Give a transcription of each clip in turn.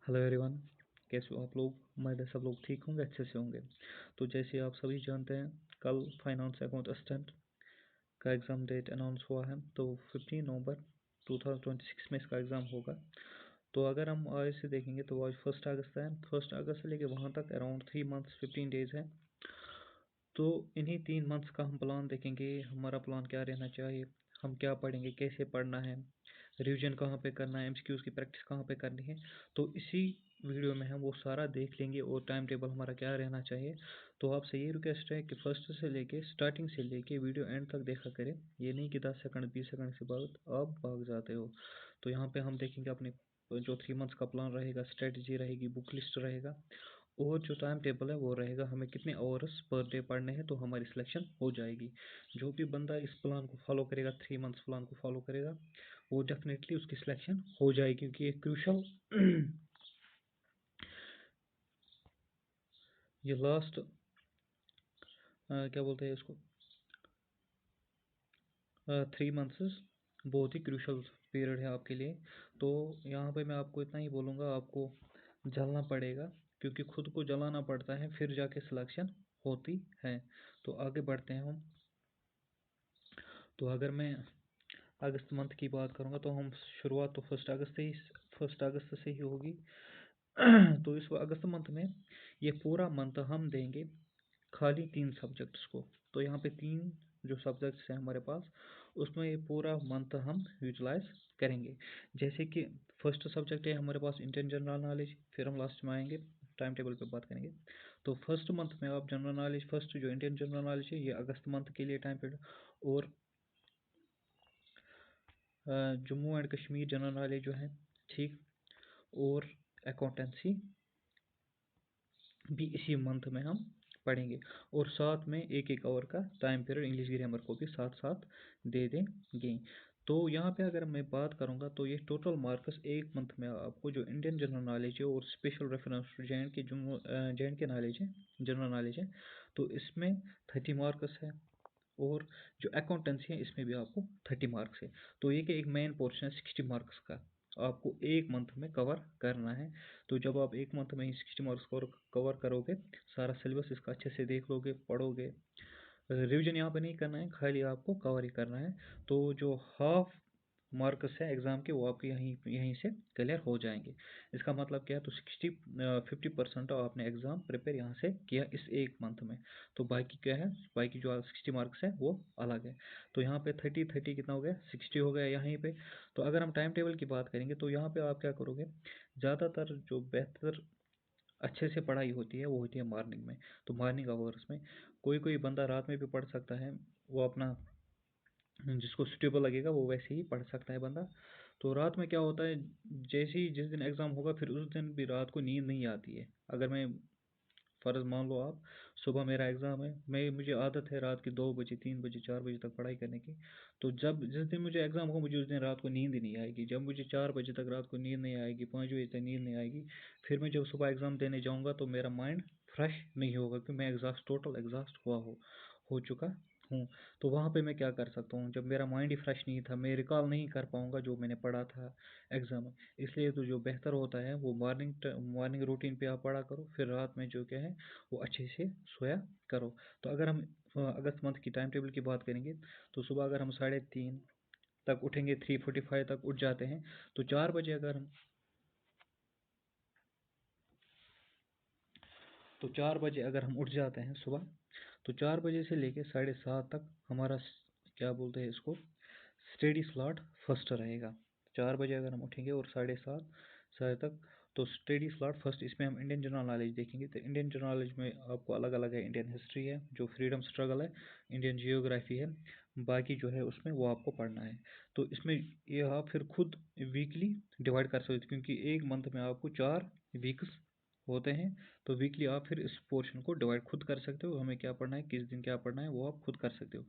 Hello everyone. कैसे हो आप लोग? उम्मीद है सब लोग ठीक होंगे, अच्छे से होंगे। तो जैसे आप सभी जानते हैं, कल फाइनेंस अकाउंट असिस्टेंट का एग्ज़ाम डेट अनाउंस हुआ है। तो 15 नवंबर 2026 में इसका एग्ज़ाम होगा। तो अगर हम आज से देखेंगे तो आज 1 अगस्त है। 1 अगस्त से लेके वहाँ तक अराउंड 3 मंथ्स 15 डेज़ है। तो इन्हीं 3 मंथ्स का हम प्लान देखेंगे। हमारा प्लान क्या रहना चाहिए, हम क्या पढ़ेंगे, कैसे पढ़ना है, रिवीजन कहाँ पे करना है, एमसीक्यूज़ की प्रैक्टिस कहाँ पे करनी है। तो इसी वीडियो में हम वो सारा देख लेंगे और टाइम टेबल हमारा क्या रहना चाहिए। तो आपसे ये रिक्वेस्ट है कि फर्स्ट से लेके स्टार्टिंग से लेके वीडियो एंड तक देखा करें। ये नहीं कि 10 सेकंड 20 सेकंड के बाद आप भाग जाते हो। तो यहाँ पे हम देखेंगे अपने जो 3 मंथ्स का प्लान रहेगा, स्ट्रेटजी रहेगी, बुक लिस्ट रहेगा और जो टाइम टेबल है वो रहेगा, हमें कितने आवर्स पर डे पढ़ने हैं तो हमारी सिलेक्शन हो जाएगी। जो भी बंदा इस प्लान को फॉलो करेगा, 3 मंथ्स प्लान को फॉलो करेगा, वो डेफिनेटली उसकी सिलेक्शन हो जाएगी। क्योंकि ये क्रूशल ये लास्ट क्या बोलते हैं इसको, 3 मंथ्स बहुत ही क्रूशल पीरियड है आपके लिए। तो यहाँ पे मैं आपको इतना ही बोलूँगा, आपको जलना पड़ेगा क्योंकि खुद को जलाना पड़ता है फिर जाके सिलेक्शन होती है। तो आगे बढ़ते हैं हम। तो अगर मैं अगस्त मंथ की बात करूँगा तो हम शुरुआत तो 1 अगस्त से ही होगी। तो इस अगस्त मंथ में ये पूरा मंथ हम देंगे खाली 3 सब्जेक्ट्स को। तो यहाँ पे 3 जो सब्जेक्ट्स हैं हमारे पास, उसमें ये पूरा मंथ हम यूटिलाइज करेंगे। जैसे कि फर्स्ट सब्जेक्ट है हमारे पास इंडियन जनरल नॉलेज, फिर हम लास्ट में आएंगे टाइम टेबल पे बात करेंगे। तो फर्स्ट मंथ में आप जनरल नॉलेज, फर्स्ट जो इंडियन जनरल नॉलेज है ये अगस्त मंथ के लिए टाइम पीरियड, और Jammu and Kashmir general knowledge जो है, ठीक, और अकाउंटेंसी भी इसी मंथ में हम पढ़ेंगे। और साथ में एक एक आवर का टाइम पीरियड इंग्लिश ग्रामर को भी साथ साथ दे देंगे। तो यहाँ पे अगर मैं बात करूँगा तो ये टोटल मार्क्स एक मंथ में आपको जो इंडियन जनरल नॉलेज है और स्पेशल रेफरेंस जे एंड के नॉलेज है, जनरल नॉलेज है, तो इसमें 30 मार्क्स है। और जो अकाउंटेंसी है इसमें भी आपको 30 मार्क्स है। तो ये कि एक मेन पोर्शन है 60 मार्क्स का, आपको एक मंथ में कवर करना है। तो जब आप एक मंथ में ही 60 मार्क्स कवर करोगे, सारा सिलेबस इसका अच्छे से देख लोगे, पढ़ोगे, रिवीजन यहाँ पे नहीं करना है, खाली आपको कवर ही करना है। तो जो हाफ मार्क्स है एग्ज़ाम के वो आपके यहीं यहीं से क्लियर हो जाएंगे। इसका मतलब क्या है, तो 50% आपने एग्ज़ाम प्रिपेयर यहाँ से किया इस एक मंथ में। तो बाकी क्या है, बाकी जो 60 मार्क्स है वो अलग है। तो यहाँ पे 30 कितना हो गया, 60 हो गया यहीं पे। तो अगर हम टाइम टेबल की बात करेंगे तो यहाँ पे आप क्या करोगे, ज़्यादातर जो बेहतर अच्छे से पढ़ाई होती है वो होती है मॉर्निंग में। तो मॉर्निंग आवर्स में कोई कोई बंदा रात में भी पढ़ सकता है, वो अपना जिसको सुटेबल लगेगा वो वैसे ही पढ़ सकता है बंदा। तो रात में क्या होता है, जैसे ही जिस दिन एग्ज़ाम होगा फिर उस दिन भी रात को नींद नहीं आती है। अगर मैं फ़र्ज़ मान लो आप, सुबह मेरा एग्ज़ाम है, मुझे आदत है रात के 2 बजे 3 बजे 4 बजे तक पढ़ाई करने की। तो जब जिस दिन मुझे एग्ज़ाम हो, मुझे उस दिन रात को नींद ही नहीं आएगी। जब मुझे 4 बजे तक रात को नींद नहीं आएगी, 5 बजे तक नींद नहीं आएगी, फिर मैं जब सुबह एग्ज़ाम देने जाऊँगा तो मेरा माइंड फ्रेश नहीं होगा क्योंकि मैं टोटल एग्जॉस्ट हो चुका हूँ। तो वहाँ पे मैं क्या कर सकता हूँ, जब मेरा माइंड ही फ्रेश नहीं था, मैं रिकॉल नहीं कर पाऊँगा जो मैंने पढ़ा था एग्ज़ाम में। इसलिए तो जो बेहतर होता है वो मॉर्निंग रूटीन पे आप पढ़ा करो, फिर रात में जो क्या है वो अच्छे से सोया करो। तो अगर हम अगस्त मंथ की टाइम टेबल की बात करेंगे तो सुबह अगर हम 3:30 तक उठेंगे, 3:45 तक उठ जाते हैं, तो 4 बजे अगर हम उठ जाते हैं सुबह, तो 4 बजे से लेके 7:30 तक हमारा क्या बोलते हैं इसको, स्टडी स्लॉट फर्स्ट रहेगा। 4 बजे अगर हम उठेंगे और 7:30 तक, तो स्टडी स्लॉट फर्स्ट। इसमें हम इंडियन जनरल नॉलेज देखेंगे। तो इंडियन जनरल नॉलेज में आपको अलग अलग है, इंडियन हिस्ट्री है जो फ्रीडम स्ट्रगल है, इंडियन जियोग्राफी है, बाकी जो है उसमें वो आपको पढ़ना है। तो इसमें ये आप फिर खुद वीकली डिवाइड कर सकते हो क्योंकि एक मंथ में आपको 4 वीक्स होते हैं। तो वीकली आप फिर इस पोर्शन को डिवाइड खुद कर सकते हो, हमें क्या पढ़ना है, किस दिन क्या पढ़ना है, वो आप खुद कर सकते हो।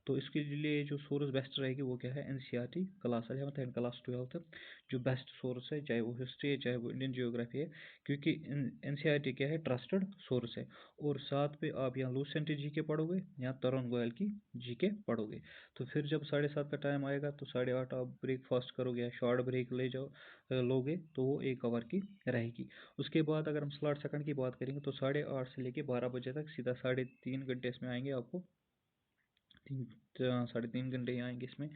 तो इसके लिए जो सोर्स बेस्ट रहेगी वो क्या है, NCERT class 11th and class 12th जो बेस्ट सोर्स है, चाहे वो हिस्ट्री है चाहे वो इंडियन जियोग्राफी है, क्योंकि NCERT क्या है, ट्रस्टेड सोर्स है। और साथ पे आप यहाँ लूसेंट GK पढ़ोगे या तरुण गोयल की GK पढ़ोगे। तो फिर जब 7:30 का टाइम आएगा तो 8:30 आप ब्रेकफास्ट करोगे या शॉर्ट ब्रेक ले जाओ लोगे तो वो 1 आवर की रहेगी। उसके बाद अगर हम स्लॉट सेकंड की बात करेंगे तो 8:30 से लेके 12 बजे तक सीधा 3.5 घंटे इसमें आएंगे आपको, 3.5 घंटे ही आएंगे इसमें।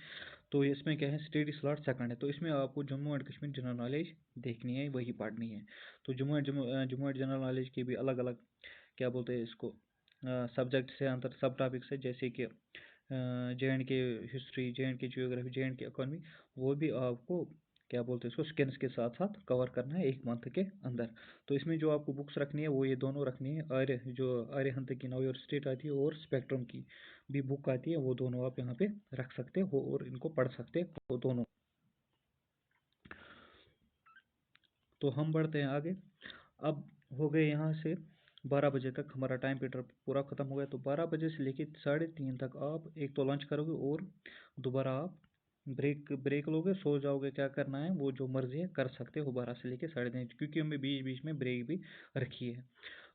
तो इसमें क्या है, स्टडी स्लॉट सेकंड है, तो इसमें आपको Jammu and Kashmir general knowledge देखनी है, वही पढ़नी है। तो जम्मू एंड जनरल नॉलेज की भी अलग अलग क्या बोलते हैं इसको सब्जेक्ट से अंतर सब टॉपिक से, जैसे कि JNK history, JNK geography, JNK economy, वो भी आपको क्या बोलते हैं इसको स्किन्स के साथ साथ कवर करना है 1 मंथ के अंदर। तो इसमें जो आपको बुक्स रखनी है वो ये दोनों रखनी है, आर्यहंत की नाउ योर स्टेट आती है और स्पेक्ट्रम की भी बुक आती है, वो दोनों आप यहाँ पे रख सकते हो और इनको पढ़ सकते हो दोनों। तो हम बढ़ते हैं आगे। अब हो गए यहाँ से 12 बजे तक हमारा टाइम पीरियड पूरा ख़त्म हो गया। तो 12 बजे से लेके 3:30 तक आप एक तो लंच करोगे और दोबारा आप ब्रेक लोगे, सो जाओगे, क्या करना है वो जो मर्जी है कर सकते हो 12 से लेके 3:30, क्योंकि हमें बीच बीच में ब्रेक भी रखी है।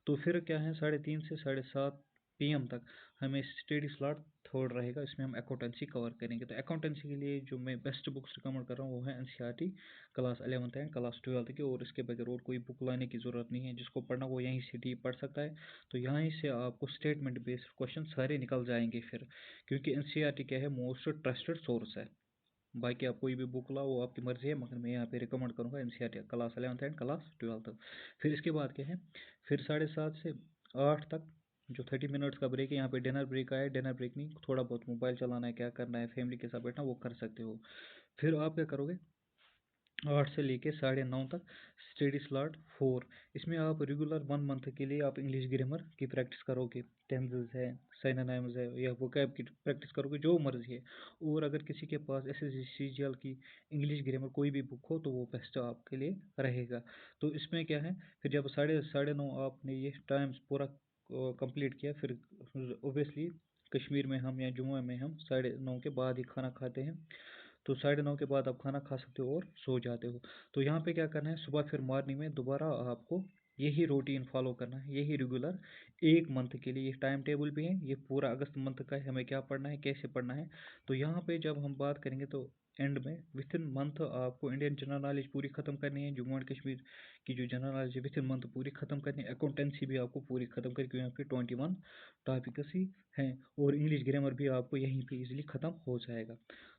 तो फिर क्या है, 3:30 से 7:30 PM तक हमें स्टडी स्लॉट थर्ड रहेगा, इसमें हम अकाउंटेंसी कवर करेंगे। तो अकाउंटेंसी के लिए जो मैं बेस्ट बुक्स रिकमेंड कर रहा हूँ वो है NCERT class 11th and class 12th की, और इसके बगैर और कोई बुक लाने की ज़रूरत नहीं है। जिसको पढ़ना वो यहीं से डी पढ़ सकता है। तो यहाँ से आपको स्टेटमेंट बेस्ड क्वेश्चन सारे निकल जाएंगे फिर, क्योंकि NCERT क्या है, मोस्ट ट्रस्टेड सोर्स है। बाकी आप कोई भी बुक लाओ वो आपकी मर्ज़ी है, मगर मैं यहाँ पे रिकमेंड करूँगा NCERT class 11th and class 12th तक। फिर इसके बाद क्या है, फिर 7:30 से 8 तक जो 30 मिनट्स का ब्रेक है, यहाँ पे डिनर ब्रेक आया, डिनर ब्रेक नहीं, थोड़ा बहुत मोबाइल चलाना है, क्या करना है, फैमिली के साथ बैठना वो कर सकते हो। फिर आप क्या करोगे, 8 से लेके 9:30 तक स्टडी स्लॉट 4, इसमें आप रेगुलर 1 मंथ के लिए आप इंग्लिश ग्रामर की प्रैक्टिस करोगे, टेंसेस है, सिनोनिम्स है, या वोकैब की प्रैक्टिस करोगे, जो मर्जी है। और अगर किसी के पास SSC CGL की इंग्लिश ग्रामर कोई भी बुक हो तो वो बेस्ट आपके लिए रहेगा। तो इसमें क्या है, फिर जब 9:30 आपने ये टाइम्स पूरा कंप्लीट किया, फिर ओबियसली कश्मीर में हम या जम्मू में हम 9:30 के बाद ही खाना खाते हैं। तो 9:30 के बाद आप खाना खा सकते हो और सो जाते हो। तो यहाँ पे क्या करना है, सुबह फिर मॉर्निंग में दोबारा आपको यही रूटीन फॉलो करना है, यही रेगुलर 1 मंथ के लिए। ये टाइम टेबल भी है, ये पूरा अगस्त मंथ का है, हमें क्या पढ़ना है, कैसे पढ़ना है। तो यहाँ पे जब हम बात करेंगे तो एंड में विद इन मंथ आपको इंडियन जनरल नॉलेज पूरी ख़त्म करनी है, जम्मू एंड कश्मीर की जो जनरल नॉलेज है विद इन मंथ पूरी ख़त्म करनी है। अकाउंटेंसी भी आपको पूरी ख़त्म करनी है, यहाँ पे 21 टॉपिक्स ही हैं, और इंग्लिश ग्रामर भी आपको यहीं पे इजीली ख़त्म हो जाएगा।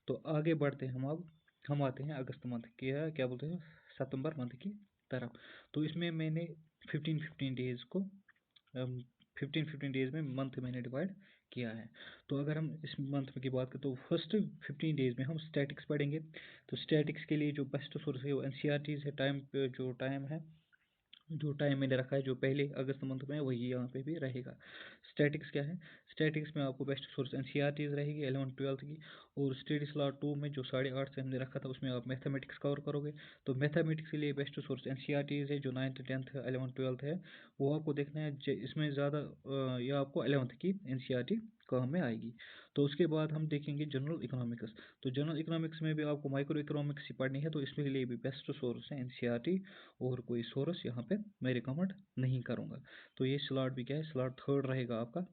तो आगे बढ़ते हैं हम। अब हम आते हैं अगस्त मंथ की, क्या बोलते हैं, सितंबर मंथ की तरफ। तो इसमें मैंने 15-15 डेज़ को 15-15 डेज़ में मंथ मैंने डिवाइड किया है। तो अगर हम इस मंथ की बात करें तो फर्स्ट 15 डेज़ में हम स्टैटिक्स पढ़ेंगे। तो स्टैटिक्स के लिए जो बेस्ट सोर्स है वो NCERT से जो टाइम है, जो टाइम मैंने रखा है जो पहले अगस्त मंथ में, वही यहाँ पे भी रहेगा। स्टैटिक्स क्या है, स्टैटिक्स में आपको बेस्ट सोर्स NCERT रहेगी 11th-12th की। और स्टडी स्लॉट 2 में जो 8:30 से हमने रखा था उसमें आप मैथमेटिक्स कवर करोगे। तो मैथमेटिक्स के लिए बेस्ट सोर्स NCERT है, जो 9th 10th 11th 12th है वो आपको देखना है। इसमें ज़्यादा यह आपको 11th की NCERT काम में आएगी। तो उसके बाद हम देखेंगे जनरल इकोनॉमिक्स। तो जनरल इकोनॉमिक्स में भी आपको माइक्रो इकोनॉमिक्स ही पढ़नी है, तो इसमें लिए भी बेस्ट सोर्स है NCERT, और कोई सोर्स यहाँ पे मैं रिकमेंड नहीं करूँगा। तो ये स्लॉट भी क्या है, स्लॉट थर्ड रहेगा आपका।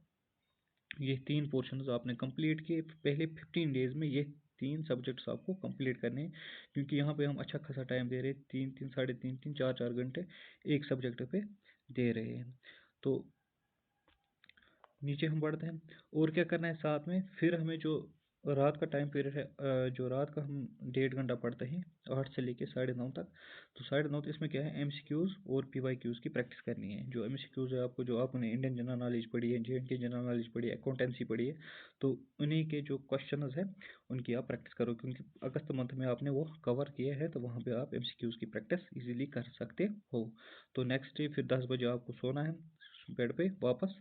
ये 3 पोर्शंस आपने कंप्लीट किए पहले 15 डेज़ में, ये 3 सब्जेक्ट्स आपको कंप्लीट करने हैं, क्योंकि यहाँ पे हम अच्छा खासा टाइम दे रहे हैं, 3-3 3.5-3 4-4 घंटे एक सब्जेक्ट पे दे रहे हैं। तो नीचे हम बढ़ते हैं, और क्या करना है साथ में, फिर हमें जो रात का टाइम पीरियड है, जो रात का हम 1.5 घंटा पढ़ते हैं 8 से लेके 9:30 तक। तो 9:30 इसमें क्या है, MCQs और PYQs की प्रैक्टिस करनी है। जो MCQs है आपको, जो आपने इंडियन जनरल नॉलेज पढ़ी है, JNK जनरल नॉलेज पढ़ी है, अकाउंटेंसी पढ़ी है, तो उन्हीं के जो क्वेश्चन है उनकी आप प्रैक्टिस करो, क्योंकि अगस्त मंथ में आपने वो कवर किए हैं, तो वहाँ पर आप MCQs की प्रैक्टिस ईजिली कर सकते हो। तो नेक्स्ट डे फिर 10 बजे आपको सोना है, बेड पे वापस।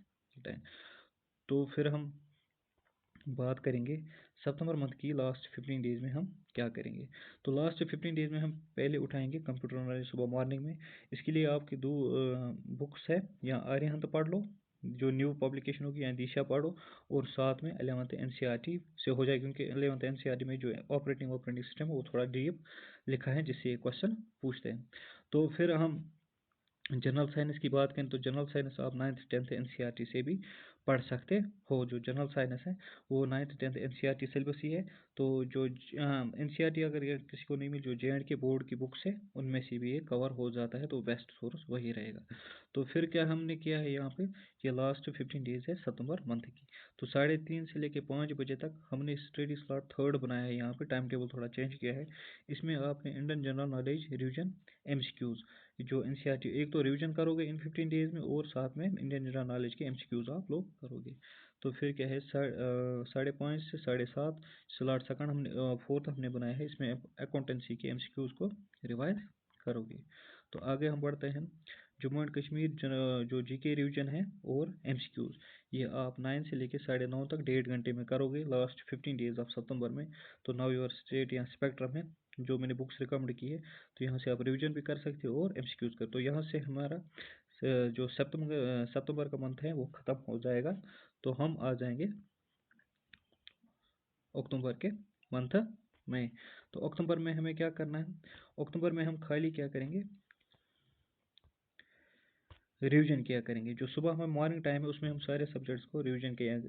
तो फिर हम बात करेंगे सितंबर मंथ की लास्ट 15 डेज में हम क्या करेंगे। तो लास्ट 15 डेज में हम पहले उठाएंगे कंप्यूटर नॉलेज सुबह मॉर्निंग में। इसके लिए आपकी दो बुक्स है, या आर्यहंत पढ़ लो जो न्यू पब्लिकेशन होगी, या दिशा पढ़ो, और साथ में 11th NCERT से हो जाए, क्योंकि 11th NCERT में जो ऑपरेटिंग सिस्टम है वो थोड़ा डीप लिखा है जिससे ये क्वेश्चन पूछते हैं। तो फिर हम जनरल साइंस की बात करें तो जनरल साइंस आप 9th 10th NCERT से भी पढ़ सकते हो। जो जनरल साइंस है वो 9th 10th NCERT सिलेबस ही है। तो जो NCERT अगर किसी को नहीं मिले, जो JNK बोर्ड की बुक्स है उनमें से भी ये कवर हो जाता है, तो बेस्ट सोर्स वही रहेगा। तो फिर क्या हमने किया है यहाँ पे, ये लास्ट 15 डेज है सितंबर मंथ की। तो 3:30 से लेके 5 बजे तक हमने स्टडी स्लॉट थर्ड बनाया है। यहाँ पे टाइम टेबल थोड़ा चेंज किया है। इसमें आपने Indian general knowledge revision MCQs जो NCERT, एक तो रिवीजन करोगे इन 15 डेज में, और साथ में इंडियन जनरल नॉलेज के MCQs आप लोग करोगे। तो फिर क्या है, 5:30 से 7:30 स्लॉट सेकंड हमने फोर्थ हमने बनाया है, इसमें अकाउंटेंसी के MCQs को रिवाइज करोगे। तो आगे हम बढ़ते हैं, जम्मू एंड कश्मीर जो GK रिवीजन है और MCQs, ये आप 9 से लेके 9:30 तक 1.5 घंटे में करोगे लास्ट 15 डेज ऑफ सितंबर में। तो नाउ योर स्टेट या स्पेक्ट्रम है जो मैंने बुक्स रिकमेंड की है, तो यहाँ से आप रिवीजन भी कर सकते हो और MCQs कर। तो यहाँ से हमारा जो सितंबर का मंथ है वो ख़त्म हो जाएगा। तो हम आ जाएंगे अक्टूबर के मंथ में। तो अक्टूबर में हमें क्या करना है, अक्टूबर में हम खाली क्या करेंगे, रिवीजन किया करेंगे। जो सुबह हमें मॉर्निंग टाइम है उसमें हम सारे सब्जेक्ट्स को रिवीजन किया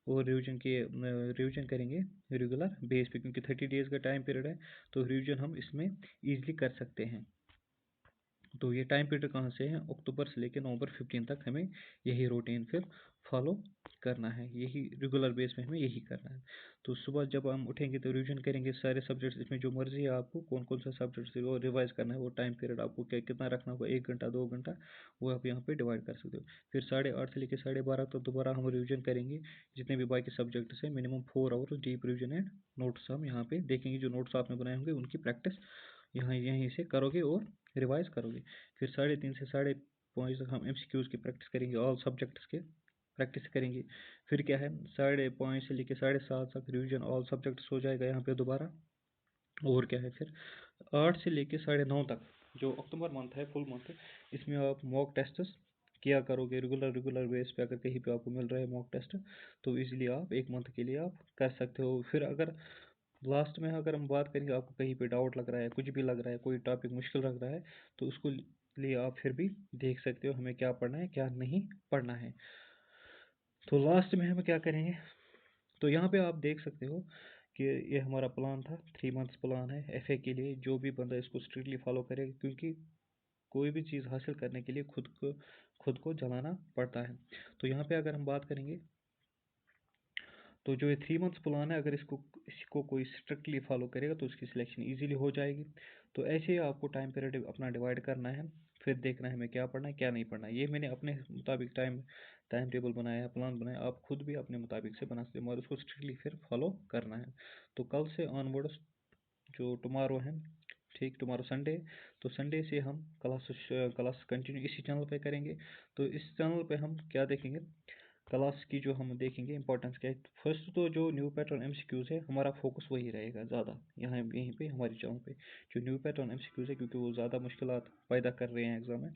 और रिवीजन करेंगे रेगुलर बेस पे, क्योंकि 30 डेज़ का टाइम पीरियड है, तो रिवीजन हम इसमें ईजिली कर सकते हैं। तो ये टाइम पीरियड कहाँ से है, अक्टूबर से लेकर नवंबर 15 तक हमें यही रूटीन फिर फॉलो करना है, यही रेगुलर बेस में हमें यही करना है। तो सुबह जब हम उठेंगे तो रिवीजन करेंगे सारे सब्जेक्ट्स, इसमें जो मर्जी है आपको कौन कौन सा सब्जेक्ट वो रिवाइज करना है, वो टाइम पीरियड आपको कितना रखना होगा, 1 घंटा 2 घंटा, वो आप यहाँ पे डिवाइड कर सकते हो। फिर 8:30 से लेकर 12:30 तो दोबारा हम रिविजन करेंगे जितने भी बाकी सब्जेक्ट्स हैं, minimum 4 hours deep revision and notes हम यहाँ पे देखेंगे। जो नोट्स आपने बनाए होंगे उनकी प्रैक्टिस यहीं से करोगे और रिवाइज करोगे। फिर 3:30 से 5:30 तक हम MCQs की प्रैक्टिस करेंगे, ऑल सब्जेक्ट्स के प्रैक्टिस करेंगे। फिर क्या है, 5:30 से लेकर 7:30 तक रिवीजन ऑल सब्जेक्ट्स हो जाएगा यहाँ पे दोबारा। और क्या है, फिर 8 से लेकर 9:30 तक जो अक्टूबर मंथ है फुल मंथ है, इसमें आप मॉक टेस्ट्स किया करोगे रेगुलर बेस पे। अगर कहीं पे आपको मिल रहा है मॉक टेस्ट, तो इजीली आप 1 मंथ के लिए आप कर सकते हो। फिर अगर लास्ट में अगर हम बात करेंगे, आपको कहीं पे डाउट लग रहा है, कुछ भी लग रहा है, कोई टॉपिक मुश्किल लग रहा है, तो उसको लिए आप फिर भी देख सकते हो हमें क्या पढ़ना है क्या नहीं पढ़ना है। तो लास्ट में हम क्या करेंगे, तो यहाँ पे आप देख सकते हो कि ये हमारा प्लान था, 3 मंथ्स प्लान है FA के लिए। जो भी बंदा इसको स्ट्रिक्टली फॉलो करेगा, क्योंकि कोई भी चीज़ हासिल करने के लिए खुद को जलाना पड़ता है। तो यहाँ पे अगर हम बात करेंगे, तो जो ये 3 मंथ्स प्लान है, अगर इसको कोई स्ट्रिक्टली फॉलो करेगा तो उसकी सिलेक्शन इजीली हो जाएगी। तो ऐसे ही आपको टाइम पीरियड अपना डिवाइड करना है, फिर देखना है हमें क्या पढ़ना है क्या नहीं पढ़ना है। ये मैंने अपने मुताबिक टाइम टेबल बनाया है, प्लान बनाया, आप खुद भी अपने मुताबिक से बना सकते हैं, मगर उसको स्ट्रिक्टली फिर फॉलो करना है। तो कल से ऑनवर्ड्स जो टुमारो है, ठीक, टुमारो संडे, तो संडे से हम क्लास कंटिन्यू इसी चैनल पे करेंगे। तो इस चैनल पे हम क्या देखेंगे, क्लास की जो हम देखेंगे इंपॉर्टेंस क्या है। फर्स्ट तो जो न्यू पैटर्न MCQs है, हमारा फोकस वही रहेगा ज़्यादा यहाँ यहीं पे हमारी चैनल पे, जो न्यू पैटर्न MCQs है, क्योंकि वो ज़्यादा मुश्किलात पैदा कर रहे हैं एग्जाम में।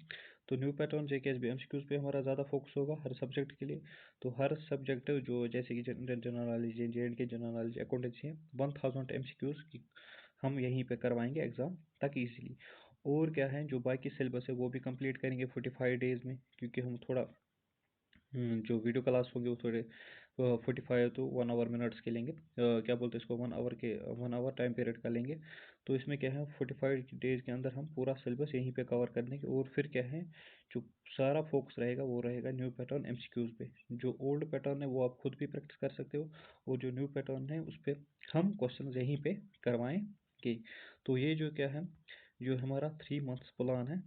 तो न्यू पैटर्न JKSB MCQs पे हमारा ज़्यादा फोकस होगा हर सब्जेक्ट के लिए। तो हर सब्जेक्ट जो जैसे कि general knowledge, JNK general knowledge, accountancy है, 1000 MCQs की हम यहीं पे करवाएंगे एग्ज़ाम तक ईजीली। और क्या है, जो बाकी सिलेबस है वो भी कंप्लीट करेंगे 45 डेज़ में, क्योंकि हम थोड़ा जो वीडियो क्लास होंगे वो थोड़े 45 to 1 आवर मिनट्स के लेंगे, क्या बोलते हैं इसको, 1 आवर टाइम पीरियड का लेंगे। तो इसमें क्या है, 45 डेज़ के अंदर हम पूरा सिलेबस यहीं पे कवर कर देंगे। और फिर क्या है, जो सारा फोकस रहेगा वो रहेगा न्यू पैटर्न MCQs पे। जो ओल्ड पैटर्न है वो आप खुद भी प्रैक्टिस कर सकते हो, और जो न्यू पैटर्न है उस पर हम क्वेश्चन यहीं पे करवाएंगे। तो ये जो क्या है, जो हमारा 3 मंथ्स प्लान है,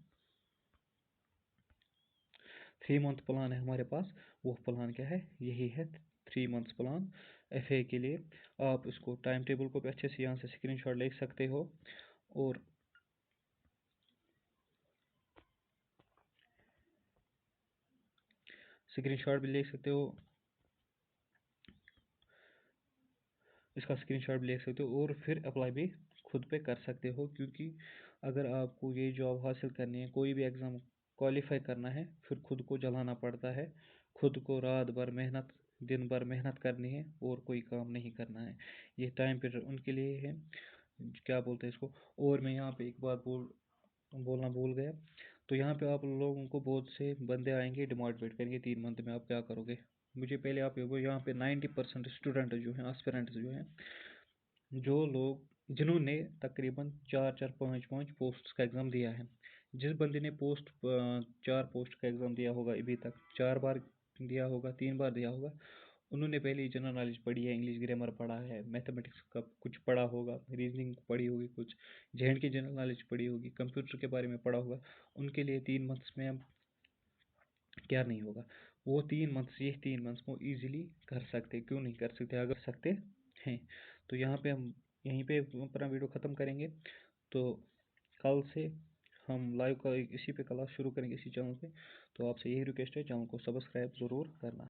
3 मंथ प्लान है हमारे पास, वो प्लान क्या है, यही है 3 मंथ्स प्लान FA के लिए। आप इसको टाइम टेबल को भी अच्छे से यहाँ से स्क्रीनशॉट ले सकते हो, और स्क्रीनशॉट भी ले सकते हो। इसका स्क्रीनशॉट भी ले सकते हो और फिर अप्लाई भी खुद पे कर सकते हो, क्योंकि अगर आपको ये जॉब हासिल करनी है, कोई भी एग्ज़ाम क्वालिफाई करना है, फिर खुद को जलाना पड़ता है, खुद को रात भर मेहनत, दिन भर मेहनत करनी है और कोई काम नहीं करना है। ये टाइम पीरियड उनके लिए है, क्या बोलते हैं इसको। और मैं यहाँ पे एक बात बोलना भूल गया। तो यहाँ पे आप लोगों को बहुत से बंदे आएंगे डिमोटिवेट करेंगे 3 मंथ में आप क्या करोगे। मुझे पहले आप ये बोलो, यहाँ पे 90% स्टूडेंट जो हैं, एस्पिरेंट्स जो हैं, जो लोग जिन्होंने तकरीबन 4-4 5-5 पोस्ट का एग्ज़ाम दिया है, जिस बंदे ने 4 पोस्ट का एग्ज़ाम दिया होगा, अभी तक 4 बार दिया होगा, 3 बार दिया होगा, उन्होंने पहले ही जनरल नॉलेज पढ़ी है, इंग्लिश ग्रामर पढ़ा है, मैथमेटिक्स का कुछ पढ़ा होगा, रीजनिंग पढ़ी होगी, कुछ जेएंड की जनरल नॉलेज पढ़ी होगी, कंप्यूटर के बारे में पढ़ा होगा। उनके लिए 3 मंथ्स में अब क्या नहीं होगा। वो 3 मंथ्स, ये 3 मंथ्स को ईजिली कर सकते, क्यों नहीं कर सकते, अगर सकते हैं। तो यहाँ पे हम यहीं पे अपना वीडियो ख़त्म करेंगे। तो कल से हम लाइव का इसी पे क्लास शुरू करेंगे, इसी चैनल पे। तो आपसे यही रिक्वेस्ट है, चैनल को सब्सक्राइब ज़रूर करना।